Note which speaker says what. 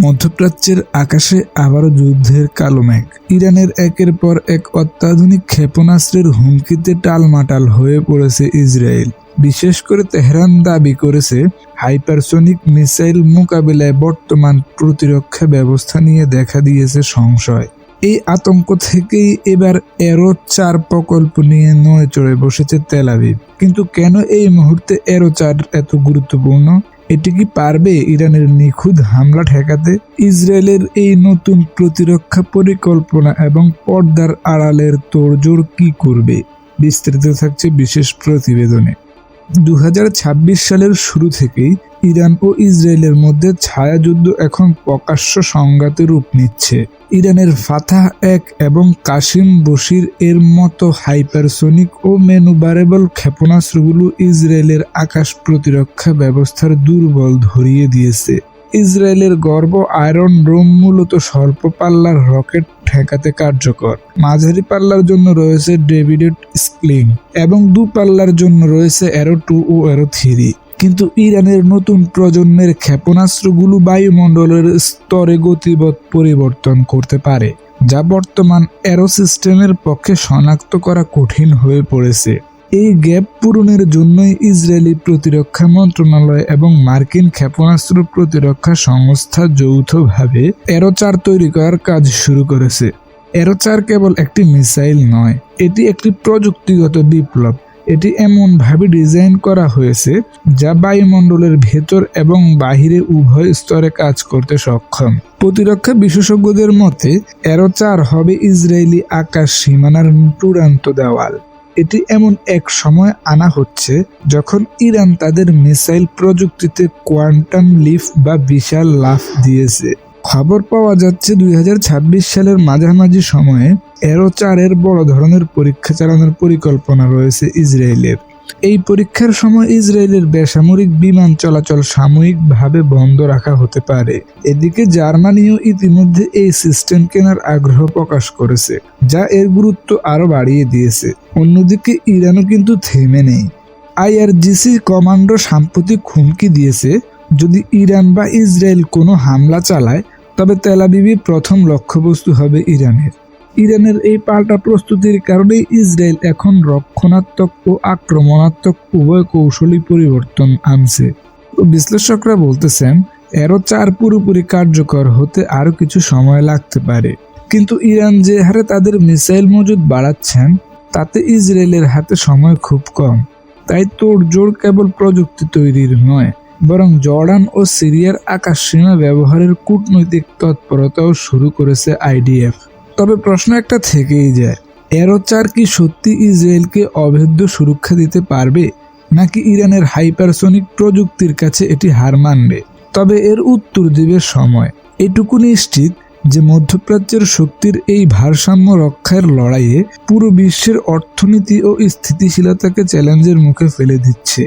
Speaker 1: মধ্যপ্রাচ্যের আকাশে আবারও যুদ্ধের কালো মেঘ। ইরানের একের পর এক অত্যাধুনিক ক্ষেপণাস্ত্রের হুমকিতে টালমাটাল হয়ে পড়েছে ইসরায়েল। বিশেষ করে তেহরান দাবি করেছে, হাইপারসনিক মিসাইল মোকাবিলায় বর্তমান প্রতিরক্ষা ব্যবস্থা নিয়ে দেখা দিয়েছে সংশয়। এই আতঙ্ক থেকেই এবার অ্যারো 4 প্রকল্প নিয়ে নড়ে চড়ে বসেছে তেল আবিব। কিন্তু কেন এই মুহূর্তে অ্যারো 4 এত গুরুত্বপূর্ণ? এটি কি পারবে ইরানের নিখুঁত হামলা ঠেকাতে? ইসরায়েলের এই নতুন প্রতিরক্ষা পরিকল্পনা এবং পর্দার আড়ালের তোড়জোড় কি করবে? বিস্তারিত থাকছে বিশেষ প্রতিবেদনে। 2026 সালের শুরু থেকেই ইরান ও ইসরায়েলের মধ্যে ছায়াযুদ্ধ এখন প্রকাশ্য সংঘাতে রূপ নিচ্ছে। ইরানের ফাতাহ 1 এবং কাসিম বশির এর মতো হাইপারসনিক ও ম্যানুভারেবল ক্ষেপণাস্ত্রগুলো ইসরায়েলের আকাশ প্রতিরক্ষা ব্যবস্থার দুর্বল ধরিয়ে দিয়েছে। ইসরায়েলের গর্ব আয়রন ডোম মূলত স্বল্প পাল্লার রকেট ঠেকাতে কার্যকর। মাঝারি পাল্লার জন্য রয়েছে ডেভিড স্লিং এবং দূরপাল্লার জন্য রয়েছে অ্যারো 2 ও অ্যারো 3। কিন্তু ইরানের নতুন প্রজন্মের ক্ষেপণাস্ত্রগুলো বায়ুমণ্ডলের স্তরে গতিপথ পরিবর্তন করতে পারে, যা বর্তমান অ্যারো সিস্টেমের পক্ষে শনাক্ত করা কঠিন হয়ে পড়েছে। এই গ্যাপ পূরণের জন্যই ইসরায়েলি প্রতিরক্ষা মন্ত্রণালয় এবং মার্কিন ক্ষেপণাস্ত্র প্রতিরক্ষা সংস্থা যৌথভাবে অ্যারো 4 তৈরি করার কাজ শুরু করেছে। অ্যারো 4 কেবল একটি মিসাইল নয়, এটি একটি প্রযুক্তিগত বিপ্লব। এটি এমনভাবে ডিজাইন করা হয়েছে যা বায়ুমণ্ডলের ভেতর এবং বাহিরে উভয় স্তরে কাজ করতে সক্ষম। প্রতিরক্ষা বিশেষজ্ঞদের মতে অ্যারো 4 হবে ইসরায়েলি আকাশ সীমানার চূড়ান্ত দেওয়াল। এটি এমন এক সময় আনা হচ্ছে যখন ইরান তাদের মিসাইল প্রযুক্তিতে কোয়ান্টাম লিপ বা বিশাল লাফ দিয়েছে। খবর পাওয়া যাচ্ছে 2026 সালের মাঝামাঝি সময়ে অ্যারো 4 এর বড় ধরনের পরীক্ষা চালানোর পরিকল্পনা রয়েছে ইসরায়েলের। এই পরীক্ষার সময় ইসরায়েলের বেসামরিক বিমান চলাচল সাময়িকভাবে বন্ধ রাখা হতে পারে। এদিকে জার্মানিও ইতিমধ্যে এই সিস্টেম কেনার আগ্রহ প্রকাশ করেছে, যা এর গুরুত্ব আরও বাড়িয়ে দিয়েছে। অন্যদিকে ইরানও কিন্তু থেমে নেই। আইআরজিসি কমান্ডো সাম্প্রতিক হুমকি দিয়েছে, যদি ইরান বা ইসরায়েল কোনো হামলা চালায় তবে তেল আবিবই প্রথম লক্ষ্যবস্তু হবে ইরানের। ইরানের এই পাল্টা প্রস্তুতির কারণেই ইসরায়েল এখন রক্ষণাত্মক ও আক্রমণাত্মক উভয় কৌশলী পরিবর্তন আনছে। বিশ্লেষকরা বলতেছেন, অ্যারো 4 পুরোপুরি কার্যকর হতে আরও কিছু সময় লাগতে পারে। কিন্তু ইরান যে হারে তাদের মিসাইল মজুদ বাড়াচ্ছেন, তাতে ইসরায়েলের হাতে সময় খুব কম। তাই তোড়জোড় কেবল প্রযুক্তি তৈরির নয়, বরং জর্ডান ও সিরিয়ার আকাশসীমা ব্যবহারের কূটনৈতিক তৎপরতাও শুরু করেছে আইডিএফ। তবে প্রশ্ন একটা থেকেই যায়, অ্যারো 4 কি সত্যি ইসরায়েলকে অভেদ্য সুরক্ষা দিতে পারবে, নাকি ইরানের হাইপারসনিক প্রযুক্তির কাছে এটি হার মানবে? তবে এর উত্তর দিবে সময়। এটুকু নিশ্চিত যে মধ্যপ্রাচ্যের শক্তির এই ভারসাম্য রক্ষার লড়াইয়ে পুরো বিশ্বের অর্থনীতি ও স্থিতিশীলতাকে চ্যালেঞ্জের মুখে ফেলে দিচ্ছে।